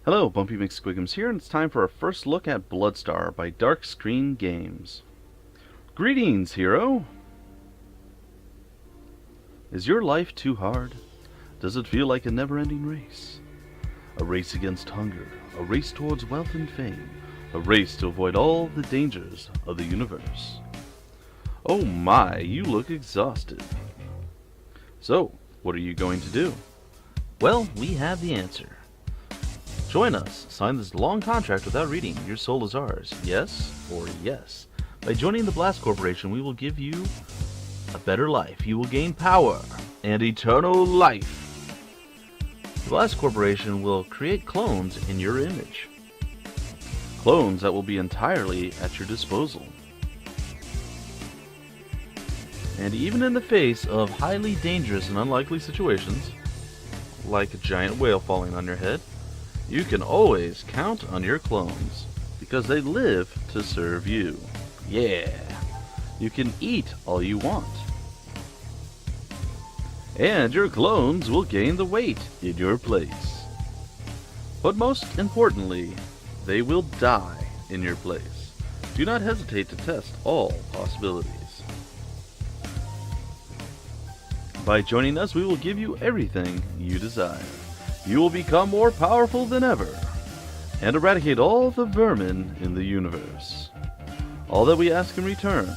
Hello, Bumpy McSquigums here, and it's time for our first look at Bloodstar by Dark Screen Games. Greetings, hero! Is your life too hard? Does it feel like a never-ending race? A race against hunger, a race towards wealth and fame, a race to avoid all the dangers of the universe. Oh my, you look exhausted. So, what are you going to do? Well, we have the answer. Join us. Sign this long contract without reading. Your soul is ours. Yes or yes. By joining the Blast Corporation, we will give you a better life. You will gain power and eternal life. The Blast Corporation will create clones in your image. Clones that will be entirely at your disposal. And even in the face of highly dangerous and unlikely situations, like a giant whale falling on your head, you can always count on your clones, because they live to serve you. Yeah! You can eat all you want. And your clones will gain the weight in your place. But most importantly, they will die in your place. Do not hesitate to test all possibilities. By joining us, we will give you everything you desire. You will become more powerful than ever, and eradicate all the vermin in the universe. All that we ask in return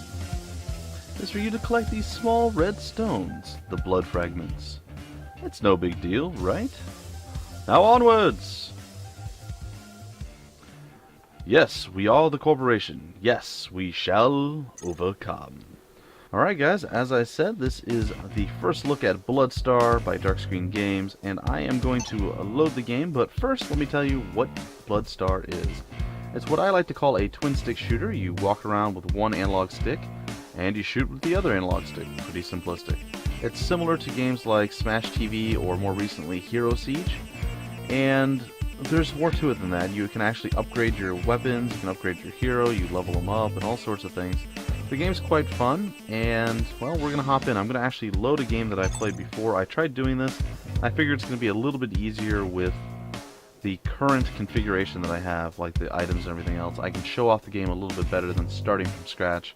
is for you to collect these small red stones, the blood fragments. It's no big deal, right? Now onwards! Yes, we are the corporation. Yes, we shall overcome. Alright guys, as I said, this is the first look at Bloodstar by Dark Screen Games, and I am going to load the game, but first let me tell you what Bloodstar is. It's what I like to call a twin-stick shooter. You walk around with one analog stick, and you shoot with the other analog stick. Pretty simplistic. It's similar to games like Smash TV or more recently Hero Siege, and there's more to it than that. You can actually upgrade your weapons, you can upgrade your hero, you level them up, and all sorts of things. The game's quite fun, and, well, we're going to hop in. I'm going to actually load a game that I played before. I tried doing this. I figured it's going to be a little bit easier with the current configuration that I have, like the items and everything else. I can show off the game a little bit better than starting from scratch.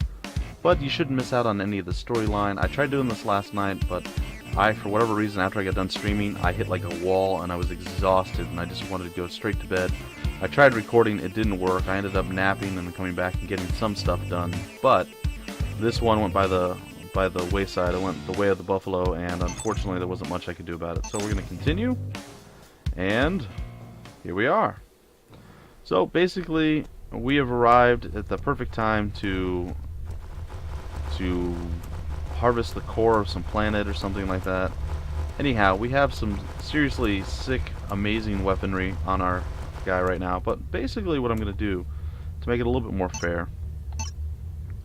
But you shouldn't miss out on any of the storyline. I tried doing this last night, but for whatever reason, after I got done streaming, I hit like a wall, and I was exhausted, and I just wanted to go straight to bed. I tried recording, it didn't work. I ended up napping and then coming back and getting some stuff done. But this one went by the wayside. It went the way of the buffalo, and unfortunately there wasn't much I could do about it. So we're going to continue, and here we are. So basically, we have arrived at the perfect time to harvest the core of some planet or something like that. Anyhow, we have some seriously sick, amazing weaponry on our guy right now, but basically what I'm going to do to make it a little bit more fair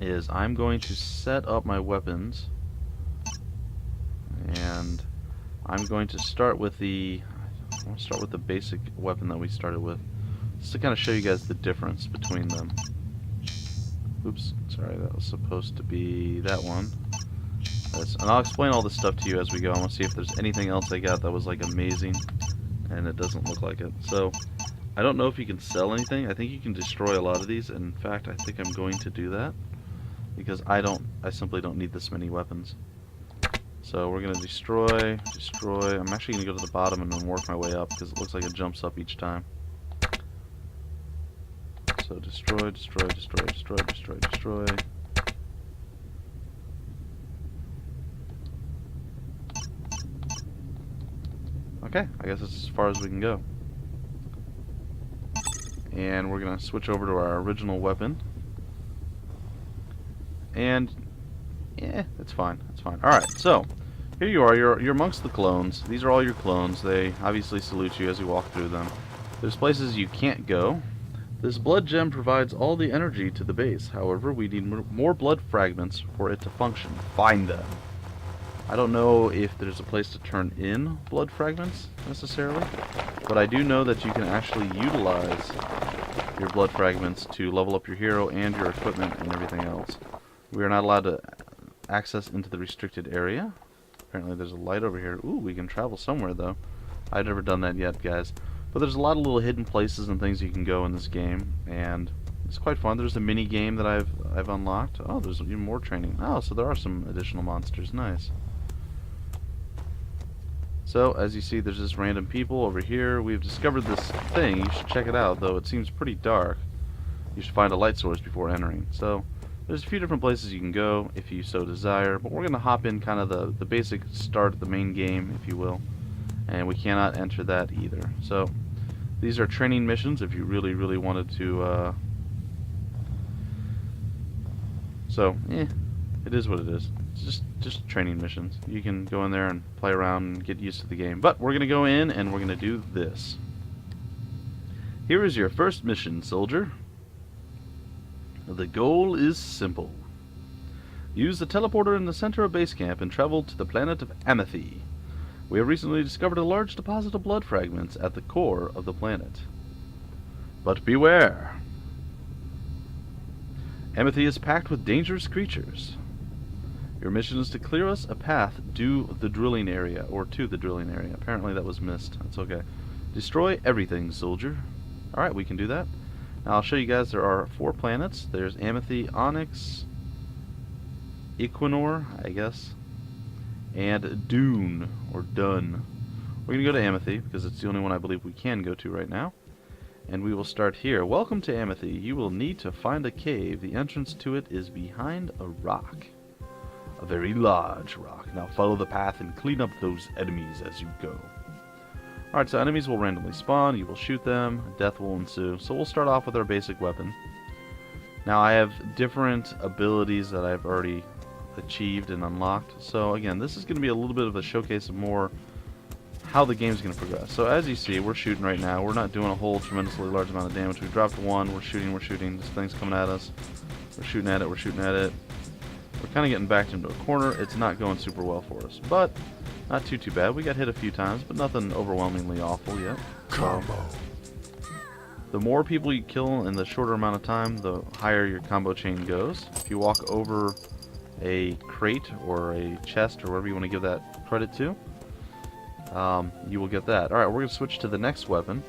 is I'm going to set up my weapons, and I'm going to start with the basic weapon that we started with, just to kind of show you guys the difference between them. Oops, sorry, that was supposed to be that one. And I'll explain all this stuff to you as we go. I want to see if there's anything else I got that was like amazing, and it doesn't look like it. So I don't know if you can sell anything. I think you can destroy a lot of these. In fact, I think I'm going to do that, because I simply don't need this many weapons. So we're going to destroy. I'm actually going to go to the bottom and then work my way up, because it looks like it jumps up each time. So destroy. Okay, I guess that's as far as we can go. And we're going to switch over to our original weapon. And, yeah, it's fine. Alright, so, here you are. You're amongst the clones. These are all your clones. They obviously salute you as you walk through them. There's places you can't go. This blood gem provides all the energy to the base. However, we need more blood fragments for it to function. Find them. I don't know if there's a place to turn in blood fragments, necessarily, but I do know that you can actually utilize your blood fragments to level up your hero and your equipment and everything else. We are not allowed to access into the restricted area. Apparently there's a light over here. Ooh, we can travel somewhere, though. I've never done that yet, guys. But there's a lot of little hidden places and things you can go in this game, and it's quite fun. There's a mini game that I've unlocked. Oh, there's even more training. Oh, so there are some additional monsters. Nice. So, as you see, there's just random people over here. We've discovered this thing. You should check it out, though it seems pretty dark. You should find a light source before entering. So, there's a few different places you can go if you so desire, but we're going to hop in kind of the basic start of the main game, if you will. And we cannot enter that either. So, these are training missions if you really, really wanted to, it is what it is. It's just training missions. You can go in there and play around and get used to the game. But we're going to go in and we're going to do this. Here is your first mission, soldier. The goal is simple. Use the teleporter in the center of base camp and travel to the planet of Amethy. We have recently discovered a large deposit of blood fragments at the core of the planet. But beware! Amethy is packed with dangerous creatures. Your mission is to clear us a path to the drilling area, Apparently that was missed. That's okay. Destroy everything, soldier. Alright, we can do that. Now I'll show you guys there are 4 planets. There's Amethy, Onyx, Equinor, I guess, and Dune, or Dun. We're going to go to Amethy, because it's the only one I believe we can go to right now. And we will start here. Welcome to Amethy. You will need to find a cave. The entrance to it is behind a rock. A very large rock. Now follow the path and clean up those enemies as you go. Alright, so enemies will randomly spawn. You will shoot them. Death will ensue. So we'll start off with our basic weapon. Now I have different abilities that I've already achieved and unlocked. So again, this is going to be a little bit of a showcase of more how the game's going to progress. So as you see, we're shooting right now. We're not doing a whole tremendously large amount of damage. We've dropped 1. We're shooting. This thing's coming at us. We're shooting at it. We're kind of getting backed into a corner. It's not going super well for us, but not too bad. We got hit a few times, but nothing overwhelmingly awful yet. Combo. The more people you kill in the shorter amount of time, the higher your combo chain goes. If you walk over a crate or a chest or whatever you want to give that credit to, you will get that. Alright, we're going to switch to the next weapon.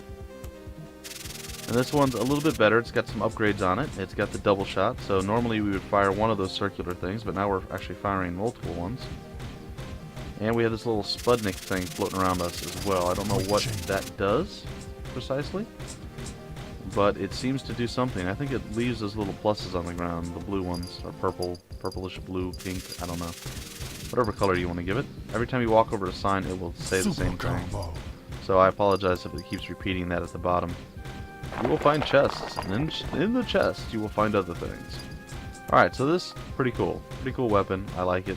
And this one's a little bit better. It's got some upgrades on it. It's got the double shot. So normally we would fire one of those circular things, but now we're actually firing multiple ones. And we have this little Sputnik thing floating around us as well. I don't know what that does precisely, but it seems to do something. I think it leaves those little pluses on the ground. The blue ones are purple, purplish blue, pink, I don't know. Whatever color you want to give it. Every time you walk over a sign, it will say the same thing. So I apologize if it keeps repeating that at the bottom. You will find chests, and in the chest you will find other things. Alright, so this is pretty cool. Pretty cool weapon. I like it.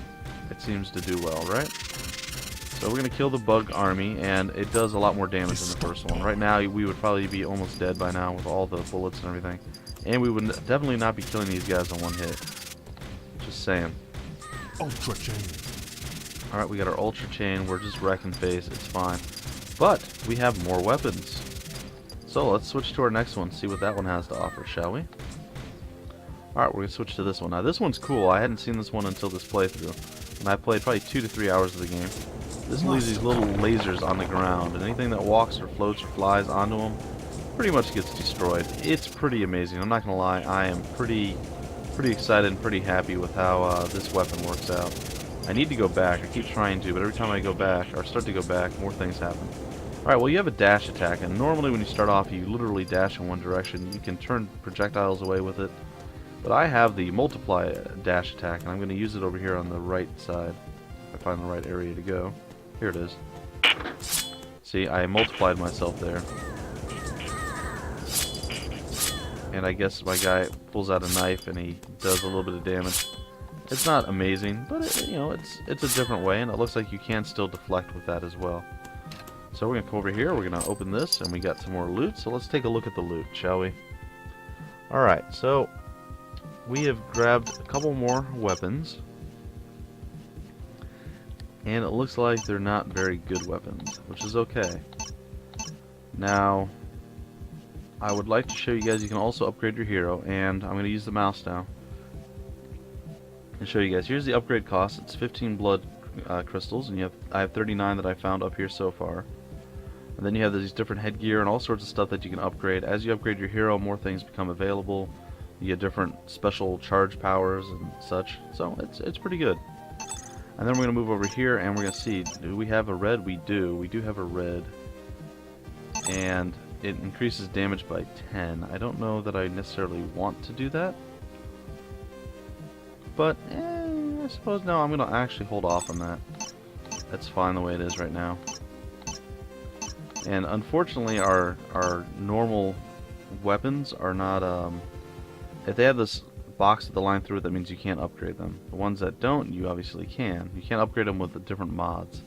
It seems to do well, right? So we're going to kill the bug army, and it does a lot more damage than the first one. Right now we would probably be almost dead by now with all the bullets and everything. And we would definitely not be killing these guys on one hit. Just saying. Ultra chain. Alright, we got our ultra chain. We're just wrecking face. It's fine. But we have more weapons. So let's switch to our next one, see what that one has to offer, shall we? Alright, we're going to switch to this one. Now this one's cool. I hadn't seen this one until this playthrough. And I played probably 2 to 3 hours of the game. This leaves these little lasers on the ground, and anything that walks or floats or flies onto them pretty much gets destroyed. It's pretty amazing. I'm not going to lie, I am pretty excited and pretty happy with how this weapon works out. I need to go back. I keep trying to, but every time I go back, or start to go back, more things happen. Alright, well you have a dash attack, and normally when you start off you literally dash in one direction. You can turn projectiles away with it. But I have the multiply dash attack, and I'm going to use it over here on the right side. If I find the right area to go. Here it is. See, I multiplied myself there. And I guess my guy pulls out a knife and he does a little bit of damage. It's not amazing, but it's a different way, and it looks like you can still deflect with that as well. So we're going to come over here, we're going to open this, and we got some more loot, so let's take a look at the loot, shall we? Alright, so we have grabbed a couple more weapons, and it looks like they're not very good weapons, which is okay. Now, I would like to show you guys you can also upgrade your hero, and I'm going to use the mouse now and show you guys. Here's the upgrade cost. It's 15 blood crystals, and I have 39 that I found up here so far. And then you have these different headgear and all sorts of stuff that you can upgrade. As you upgrade your hero, more things become available. You get different special charge powers and such. So it's pretty good. And then we're going to move over here and we're going to see, do we have a red? We do. We do have a red. And it increases damage by 10. I don't know that I necessarily want to do that. But, I suppose, no, I'm going to actually hold off on that. That's fine the way it is right now. And unfortunately, our normal weapons are not, if they have this box with the line through it, that means you can't upgrade them. The ones that don't, you obviously can. You can't upgrade them with the different mods.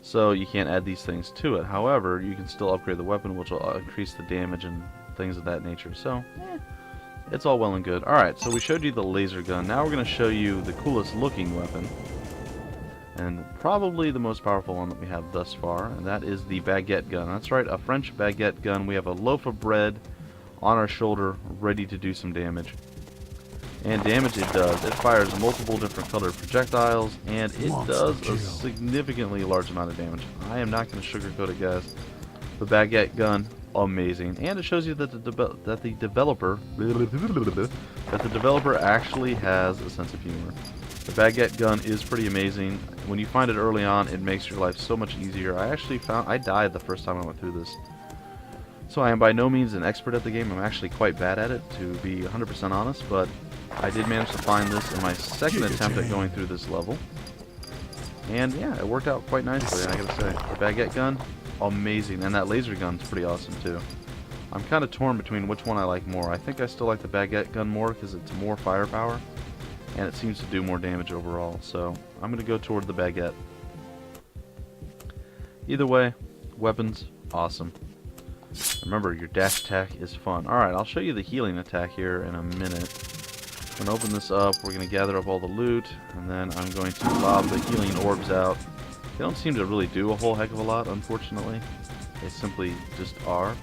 So you can't add these things to it. However, you can still upgrade the weapon, which will increase the damage and things of that nature. So, it's all well and good. Alright, so we showed you the laser gun. Now we're going to show you the coolest looking weapon. And probably the most powerful one that we have thus far. And that is the Baguette gun. That's right, a French Baguette gun. We have a loaf of bread on our shoulder, ready to do some damage. And damage it does. It fires multiple different colored projectiles, and it does a significantly large amount of damage. I am not going to sugarcoat it, guys. The Baguette gun, amazing. And it shows you that the developer actually has a sense of humor. The Baguette gun is pretty amazing. When you find it early on, it makes your life so much easier. I died the first time I went through this. So I am by no means an expert at the game. I'm actually quite bad at it, to be 100% honest, but I did manage to find this in my second attempt at going through this level. And yeah, it worked out quite nicely, I gotta say. The Baguette gun, amazing. And that laser gun's pretty awesome too. I'm kind of torn between which one I like more. I think I still like the Baguette gun more because it's more firepower. And it seems to do more damage overall. So I'm gonna go toward the Baguette. Either way, weapons, awesome. Remember, your dash attack is fun. Alright, I'll show you the healing attack here in a minute. I'm going to open this up, we're going to gather up all the loot, and then I'm going to lob the healing orbs out. They don't seem to really do a whole heck of a lot, unfortunately. They simply just are.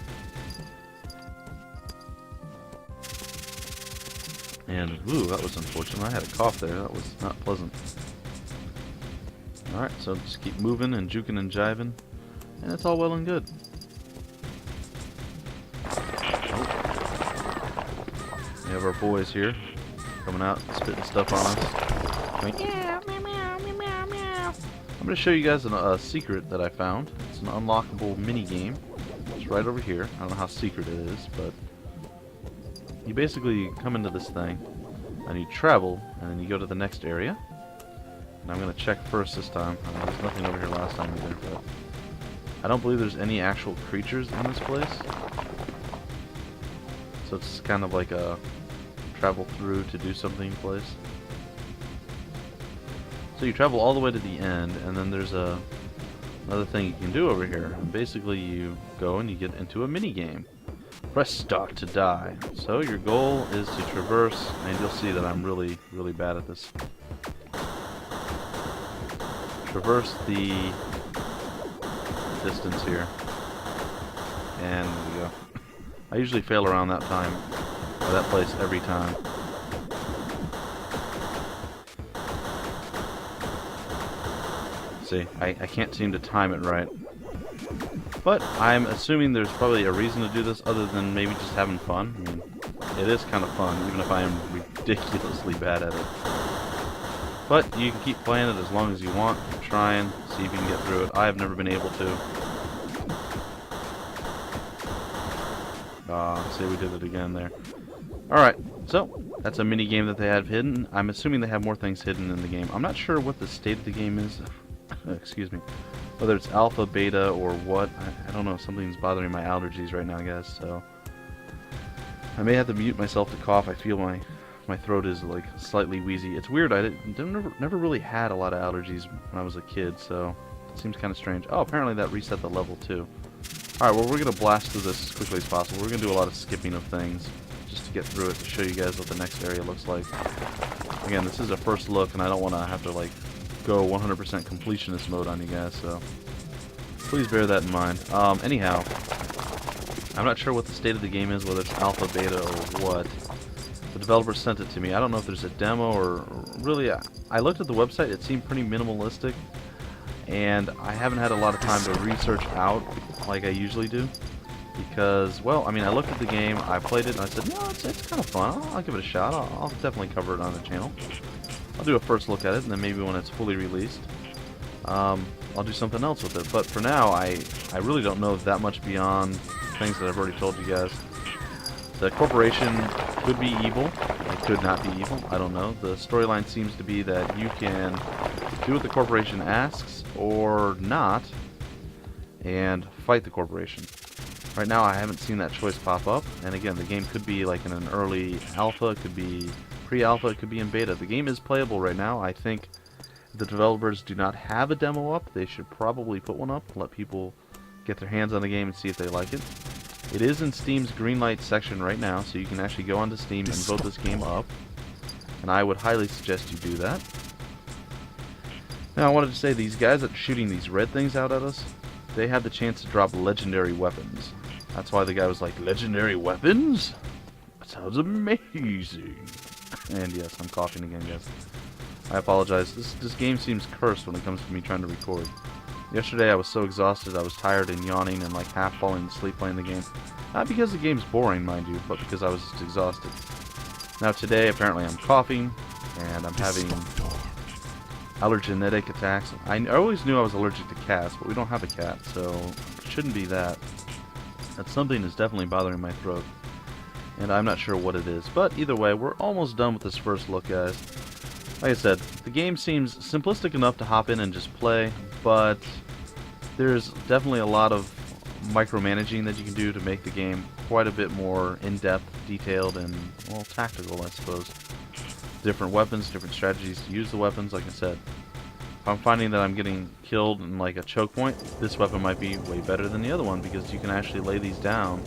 And, ooh, that was unfortunate. I had a cough there. That was not pleasant. Alright, so just keep moving and juking and jiving, and it's all well and good. We have our boys here coming out and spitting stuff on us. I'm going to show you guys a secret that I found. It's an unlockable mini game. It's right over here. I don't know how secret it is, but you basically come into this thing and you travel, and then you go to the next area. And I'm going to check first this time. There's nothing over here last time either, but I don't believe there's any actual creatures in this place. So it's kind of like a travel through to do something place. So you travel all the way to the end, and then there's another thing you can do over here. And basically you go and you get into a mini game. Press start to die. So your goal is to traverse, and you'll see that I'm really, really bad at this. Traverse the distance here. And there we go. I usually fail around that time, or that place every time. See, I can't seem to time it right. But I'm assuming there's probably a reason to do this other than maybe just having fun. I mean, it is kind of fun, even if I am ridiculously bad at it. But you can keep playing it as long as you want. Try and see if you can get through it. I have never been able to. See, we did it again there. Alright, so that's a mini game that they have hidden. I'm assuming they have more things hidden in the game. I'm not sure what the state of the game is. Excuse me. Whether it's alpha, beta, or what. I don't know. Something's bothering my allergies right now, guys. So I may have to mute myself to cough. I feel my throat is like slightly wheezy. It's weird. I never really had a lot of allergies when I was a kid, so it seems kind of strange. Oh, apparently that reset the level too. Alright, well, we're going to blast through this as quickly as possible. We're going to do a lot of skipping of things just to get through it, to show you guys what the next area looks like. Again, this is a first look, and I don't want to have to, like, go 100% completionist mode on you guys, so please bear that in mind. Anyhow, I'm not sure what the state of the game is, whether it's alpha, beta, or what. The developer sent it to me. I don't know if there's a demo or really. I looked at the website. It seemed pretty minimalistic, and I haven't had a lot of time to research out like I usually do. Because, well, I mean, I looked at the game, I played it, and I said, no, it's kind of fun. I'll give it a shot. I'll definitely cover it on the channel. I'll do a first look at it, and then maybe when it's fully released, I'll do something else with it. But for now, I really don't know that much beyond things that I've already told you guys. The corporation could be evil. It could not be evil. I don't know. The storyline seems to be that you can do what the corporation asks or not and fight the corporation. Right now, I haven't seen that choice pop up. And again, the game could be like in an early alpha. It could be pre-alpha. It could be in beta. The game is playable right now. I think if the developers do not have a demo up, they should probably put one up, let people get their hands on the game and see if they like it. It is in Steam's Greenlight section right now, so you can actually go onto Steam and vote this game up. And I would highly suggest you do that. Now, I wanted to say, these guys that are shooting these red things out at us, they had the chance to drop legendary weapons. That's why the guy was like, legendary weapons? That sounds amazing. And yes, I'm coughing again, guys. I apologize. This game seems cursed when it comes to me trying to record. Yesterday I was so exhausted, I was tired and yawning and like half falling asleep playing the game. Not because the game's boring, mind you, but because I was just exhausted. Now today, apparently I'm coughing, and I'm having allergenic attacks. I always knew I was allergic to cats, but we don't have a cat, so it shouldn't be that. That something is definitely bothering my throat, and I'm not sure what it is. But either way, we're almost done with this first look, guys. Like I said, the game seems simplistic enough to hop in and just play, but there's definitely a lot of micromanaging that you can do to make the game quite a bit more in-depth, detailed, and, well, tactical, I suppose. Different weapons, different strategies to use the weapons, like I said. If I'm finding that I'm getting killed in like a choke point, this weapon might be way better than the other one, because you can actually lay these down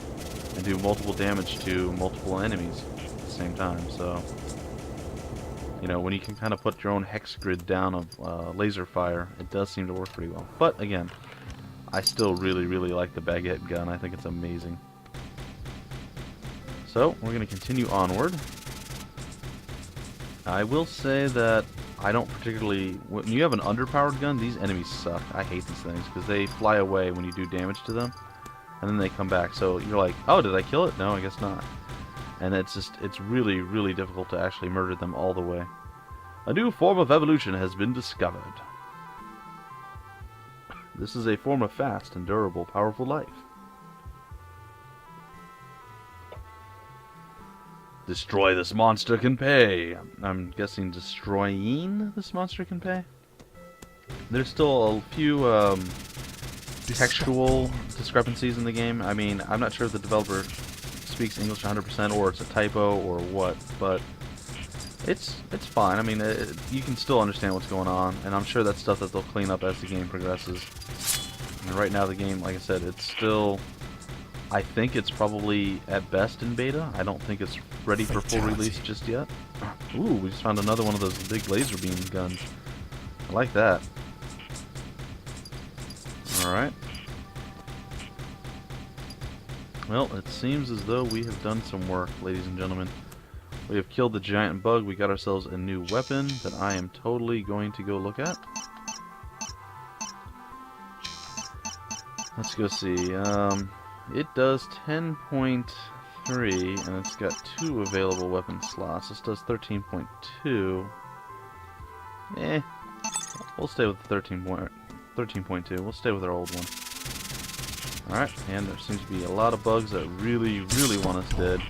and do multiple damage to multiple enemies at the same time, so... You know, when you can kind of put your own hex grid down of laser fire, it does seem to work pretty well. But, again, I still really, really like the Baguette gun. I think it's amazing. So, we're going to continue onward. I will say that I don't particularly... When you have an underpowered gun, these enemies suck. I hate these things, because they fly away when you do damage to them, and then they come back. So, you're like, oh, did I kill it? No, I guess not. And it's really, really difficult to actually murder them all the way. A new form of evolution has been discovered. This is a form of fast and durable, powerful life. Destroy this monster can pay. I'm guessing destroying this monster can pay? There's still a few textual discrepancies in the game. I mean, I'm not sure if the developer speaks English 100% or it's a typo or what, but it's fine. I mean, you can still understand what's going on, and I'm sure that's stuff that they'll clean up as the game progresses. And right now the game, like I said, it's still... I think it's probably at best in beta. I don't think it's ready for full release just yet. Ooh, we just found another one of those big laser beam guns. I like that. Alright. Well, it seems as though we have done some work, ladies and gentlemen. We have killed the giant bug. We got ourselves a new weapon that I am totally going to go look at. Let's go see. It does 10.3, and it's got 2 available weapon slots. This does 13.2. We'll stay with the 13.2. We'll stay with our old one. Alright, and there seems to be a lot of bugs that really, really want us dead.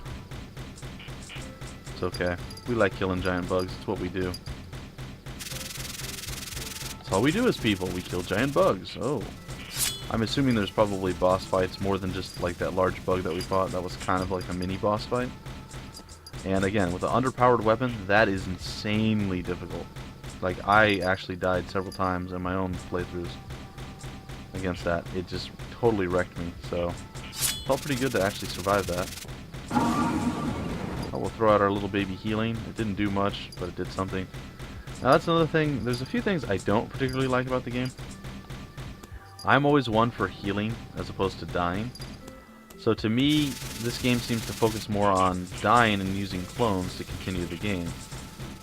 It's okay. We like killing giant bugs. It's what we do. That's all we do as people. We kill giant bugs. Oh. I'm assuming there's probably boss fights more than just like that large bug that we fought. That was kind of like a mini boss fight. And again, with an underpowered weapon, that is insanely difficult. Like, I actually died several times in my own playthroughs against that. It just totally wrecked me, so felt pretty good to actually survive that. Oh, we'll throw out our little baby healing. It didn't do much, but it did something. Now that's another thing. There's a few things I don't particularly like about the game. I'm always one for healing as opposed to dying. So to me, this game seems to focus more on dying and using clones to continue the game.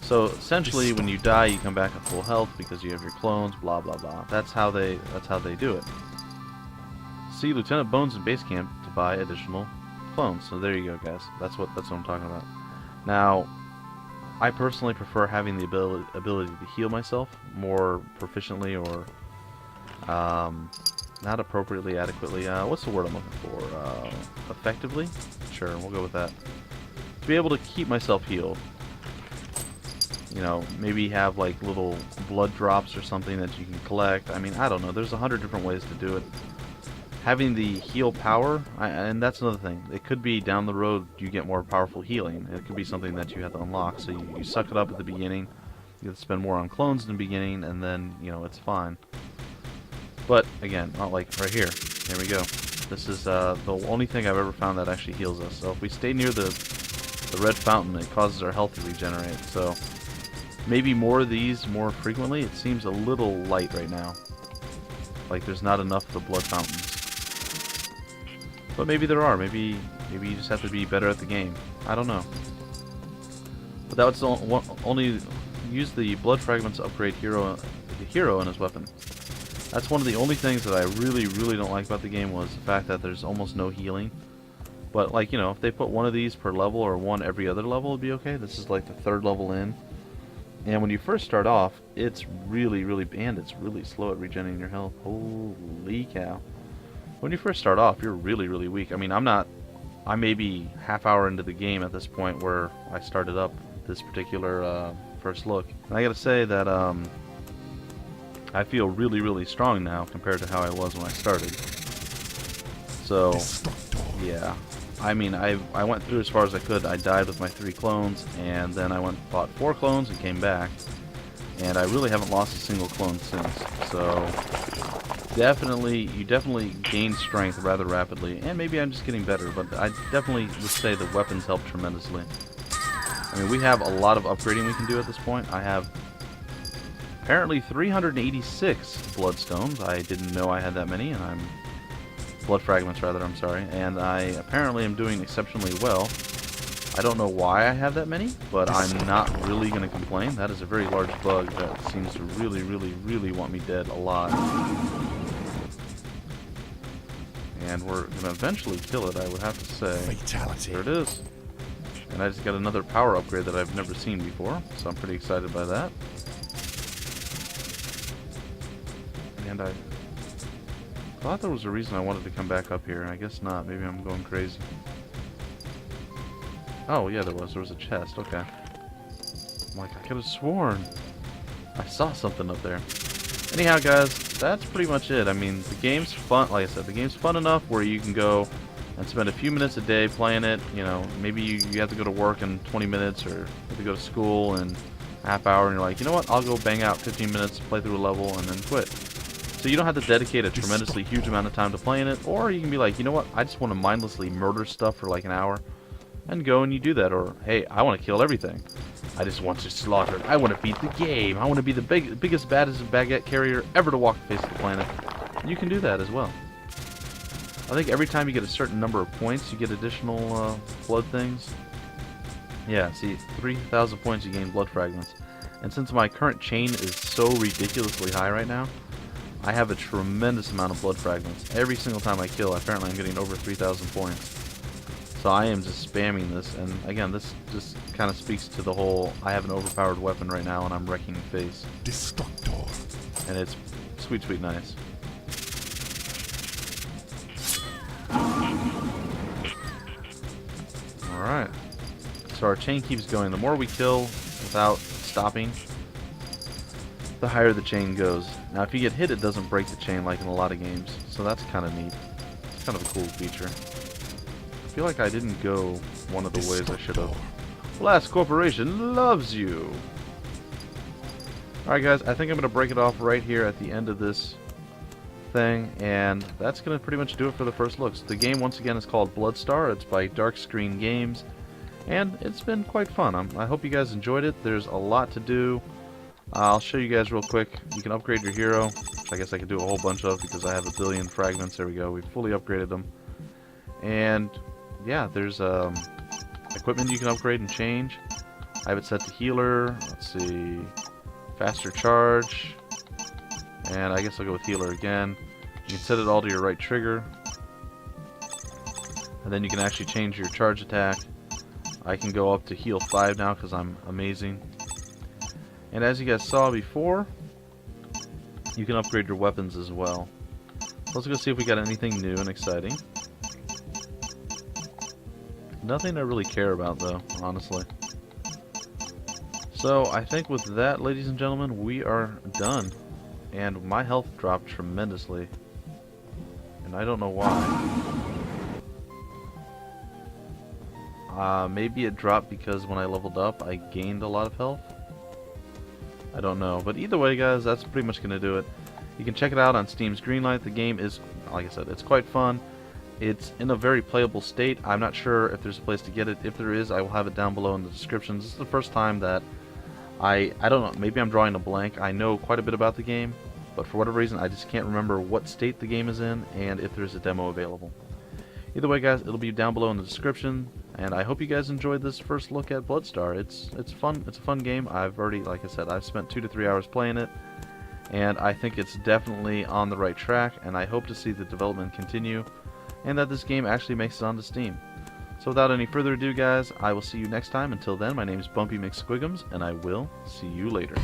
So essentially, when you die, you come back at full health because you have your clones. Blah blah blah. That's how they do it. See Lieutenant Bones in base camp to buy additional clones. So there you go, guys. That's what I'm talking about. Now, I personally prefer having the ability to heal myself more proficiently or not appropriately, adequately. What's the word I'm looking for? Effectively? Sure, we'll go with that. To be able to keep myself healed. You know, maybe have like little blood drops or something that you can collect. I mean, I don't know. There's 100 different ways to do it. Having the heal power, and that's another thing. It could be down the road you get more powerful healing. It could be something that you have to unlock. So you suck it up at the beginning. You have to spend more on clones in the beginning, and then, you know, it's fine. But, again, not like right here. Here we go. This is the only thing I've ever found that actually heals us. So if we stay near the red fountain, it causes our health to regenerate. So maybe more of these more frequently. It seems a little light right now. Like there's not enough of the blood fountains. But maybe there are. Maybe you just have to be better at the game. I don't know. But that was only use the blood fragments to upgrade the hero and his weapon. That's one of the only things that I really don't like about the game was the fact that there's almost no healing. But like, you know, if they put one of these per level or one every other level, it'd be okay. This is like the 3rd level in. And when you first start off, it's really and it's really slow at regenerating your health. Holy cow. When you first start off, you're really weak. I mean, I may be half hour into the game at this point where I started up this particular first look. And I gotta say that I feel really strong now compared to how I was when I started. So, yeah. I mean, I went through as far as I could. I died with my 3 clones, and then I went and fought 4 clones and came back. And I really haven't lost a single clone since. So, you definitely gain strength rather rapidly. And maybe I'm just getting better, but I definitely would say the weapons help tremendously. I mean, we have a lot of upgrading we can do at this point. I have apparently 386 bloodstones. I didn't know I had that many, and blood fragments rather, I'm sorry, and I apparently am doing exceptionally well. I don't know why I have that many, but I'm not really going to complain. That is a very large bug that seems to really want me dead a lot. And we're going to eventually kill it, I would have to say. Fatality. There it is. And I just got another power upgrade that I've never seen before, so I'm pretty excited by that. And I thought there was a reason I wanted to come back up here. I guess not. Maybe I'm going crazy. Oh, yeah, there was. There was a chest. Okay. I'm like, I could have sworn I saw something up there. Anyhow, guys, that's pretty much it. I mean, the game's fun. Like I said, the game's fun enough where you can go and spend a few minutes a day playing it. You know, maybe you have to go to work in 20 minutes or you have to go to school in a half hour, and you're like, you know what, I'll go bang out 15 minutes, play through a level, and then quit. So you don't have to dedicate a tremendously huge amount of time to playing it, or you can be like, you know what, I just want to mindlessly murder stuff for like an hour, and go and you do that. Or, hey, I want to kill everything. I just want to slaughter. I want to beat the game. I want to be the biggest, baddest Baguette carrier ever to walk the face of the planet. You can do that as well. I think every time you get a certain number of points, you get additional blood things. Yeah, see, 3,000 points you gain blood fragments. And since my current chain is so ridiculously high right now, I have a tremendous amount of blood fragments. Every single time I kill, apparently I'm getting over 3,000 points. So I am just spamming this, and again, this just kind of speaks to the whole, I have an overpowered weapon right now and I'm wrecking face. Destructor. And it's sweet nice. Alright. So our chain keeps going. The more we kill without stopping, the higher the chain goes. Now if you get hit, it doesn't break the chain like in a lot of games. So that's kind of neat. It's kind of a cool feature. I feel like I didn't go one of the ways I should have. Blast Corporation loves you! Alright guys, I think I'm going to break it off right here at the end of this thing, and that's going to pretty much do it for the first looks. The game, once again, is called Bloodstar. It's by Dark Screen Games, and it's been quite fun. I hope you guys enjoyed it. There's a lot to do. I'll show you guys real quick. You can upgrade your hero, which I guess I could do a whole bunch of because I have a billion fragments. There we go. We've fully upgraded them. And yeah, there's equipment you can upgrade and change. I have it set to healer. Let's see, faster charge, and I guess I'll go with healer again. You can set it all to your right trigger. And then you can actually change your charge attack. I can go up to heal 5 now because I'm amazing. And as you guys saw before, you can upgrade your weapons as well. Let's go see if we got anything new and exciting. Nothing I really care about though, honestly. So I think with that, ladies and gentlemen, we are done. And my health dropped tremendously. And I don't know why. Maybe it dropped because when I leveled up, I gained a lot of health. I don't know. But either way, guys, that's pretty much going to do it. You can check it out on Steam's Greenlight. The game is, like I said, it's quite fun. It's in a very playable state. I'm not sure if there's a place to get it. If there is, I will have it down below in the description. This is the first time that I don't know, maybe I'm drawing a blank. I know quite a bit about the game, but for whatever reason, I just can't remember what state the game is in and if there's a demo available. Either way, guys, it'll be down below in the description, and I hope you guys enjoyed this first look at Bloodstar. It's fun. It's a fun game. I've already, like I said, I've spent 2 to 3 hours playing it, and I think it's definitely on the right track, and I hope to see the development continue, and that this game actually makes it onto Steam. So without any further ado, guys, I will see you next time. Until then, my name is Bumpy McSquigums, and I will see you later.